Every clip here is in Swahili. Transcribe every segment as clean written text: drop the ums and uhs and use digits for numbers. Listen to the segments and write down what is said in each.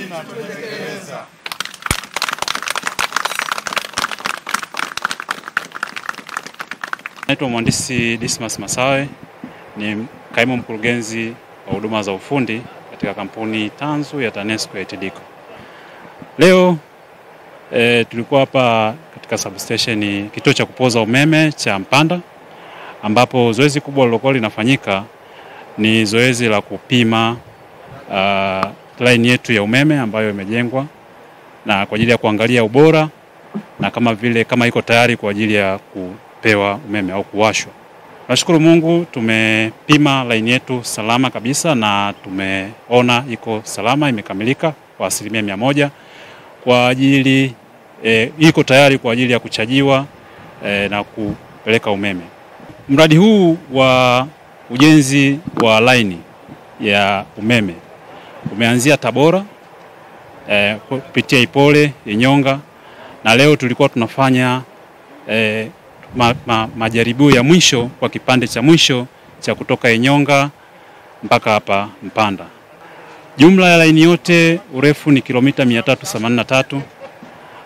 tunatekeleza. Naitwa Mhandisi Dismas Masawe, ni kaimu mkurugenzi wa huduma za ufundi katika kampuni tanzu ya TANESCO ya TIDICO. Leo tulikuwa hapa katika substation, kituo cha kupoza umeme cha Mpanda, ambapo zoezi kubwa lilokuwa linafanyika ni zoezi la kupima line yetu ya umeme ambayo imejengwa na kwa ajili ya kuangalia ubora na kama iko tayari kwa ajili ya kupewa umeme au kuwashwa. Nashukuru Mungu, tumepima line yetu salama kabisa na tumeona iko salama, imekamilika kwa 100% kwa ajili iko tayari kwa ajili ya kuchajiwa na kupeleka umeme. Mradi huu wa ujenzi wa line ya umeme umeanzia Tabora kupitia Ipole, Inyonga, na leo tulikuwa tunafanya majaribio ya mwisho kwa kipande cha mwisho cha kutoka Inyonga mpaka hapa Mpanda. Jumla ya line yote urefu ni kilomita 383,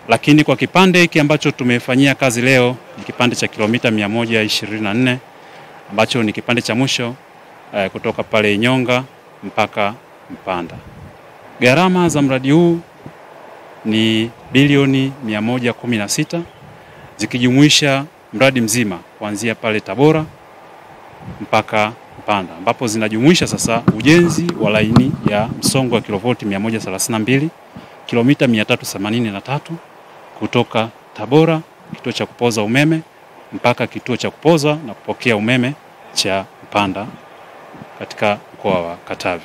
lakini kwa kipande hiki ambacho tumefanyia kazi leo ni kipande cha kilomita 124 ambacho ni kipande cha mwisho kutoka pale Inyonga mpaka Mpanda. Gharama za mradi huu ni bilioni 116 zikijumuisha mradi mzima kuanzia pale Tabora mpaka Mpanda, ambapo zinajumuisha sasa ujenzi wa laini ya msongo wa kilovoti 132 kilomita 383 kutoka Tabora kituo cha kupoza umeme mpaka kituo cha kupoza na kupokea umeme cha Mpanda katika mkoa wa Katavi.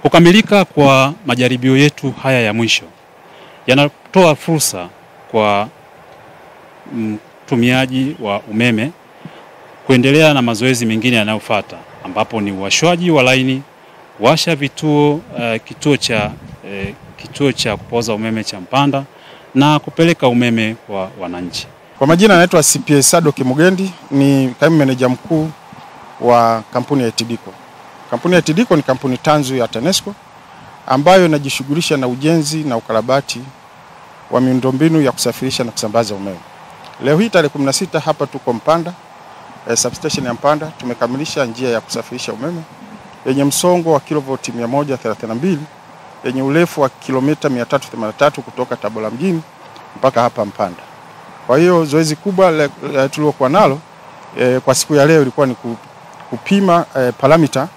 Kukamilika kwa majaribio yetu haya ya mwisho yanatoa fursa kwa mtumiaji wa umeme kuendelea na mazoezi mengine yanayofuata, ambapo ni uwashwaji wa laini, washa kituo cha kupoza umeme cha Mpanda na kupeleka umeme kwa wananchi. Kwa majina naitwa CPA Sadoki Mugendi, ni kaimu meneja mkuu wa kampuni ya TIDICO. Kampuni ya TIDICO ni kampuni tanzu ya TANESCO ambayo inajishughulisha na ujenzi na ukarabati wa miundombinu ya kusafirisha na kusambaza umeme. Leo hii tarehe 16 hapa tuko Mpanda, substation ya Mpanda, tumekamilisha njia ya kusafirisha umeme yenye msongo wa kilovoti 132 yenye urefu wa kilomita 383 kutoka Tabora mjini mpaka hapa Mpanda. Kwa hiyo zoezi kubwa tulilokuwa nalo kwa siku ya leo ilikuwa ni kupima paramita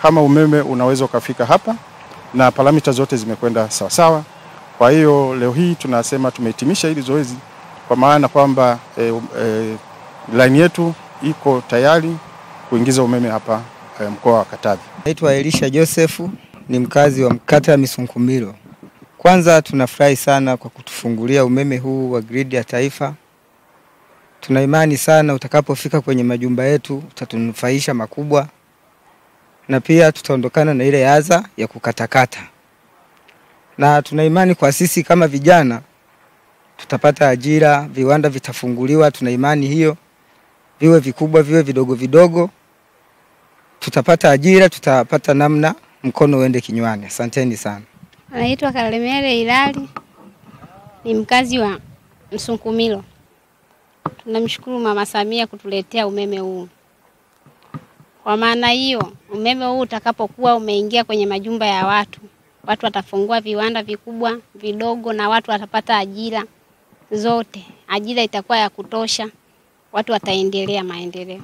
kama umeme unaweza ukafika hapa, na paramita zote zimekwenda sawa sawa. Kwa hiyo leo hii tunasema tumehitimisha hili zoezi, kwa maana kwamba line yetu iko tayari kuingiza umeme hapa mkoa wa Katavi. Naitwa Elisha Josefu, ni mkazi wa kata ya Misunkumilo. Kwanza tunafurahi sana kwa kutufungulia umeme huu wa grid ya taifa. Tuna imani sana utakapofika kwenye majumba yetu utatunufaisha makubwa, na pia tutaondokana na ile adha ya kukatakata. Na tuna imani kwa sisi kama vijana tutapata ajira, viwanda vitafunguliwa, tuna imani hiyo, viwe vikubwa viwe vidogo vidogo, tutapata ajira, tutapata namna mkono uende kinywani. Asanteni sana. Naitwa Kalemele Ilali, ni mkazi wa Msunkumilo. Tunamshukuru Mama Samia kutuletea umeme huu. Kwa maana hiyo, umeme huu utakapokuwa umeingia kwenye majumba ya watu watafungua viwanda vikubwa, vidogo, na watu watapata ajira zote. Ajira itakuwa ya kutosha, watu wataendelea maendeleo.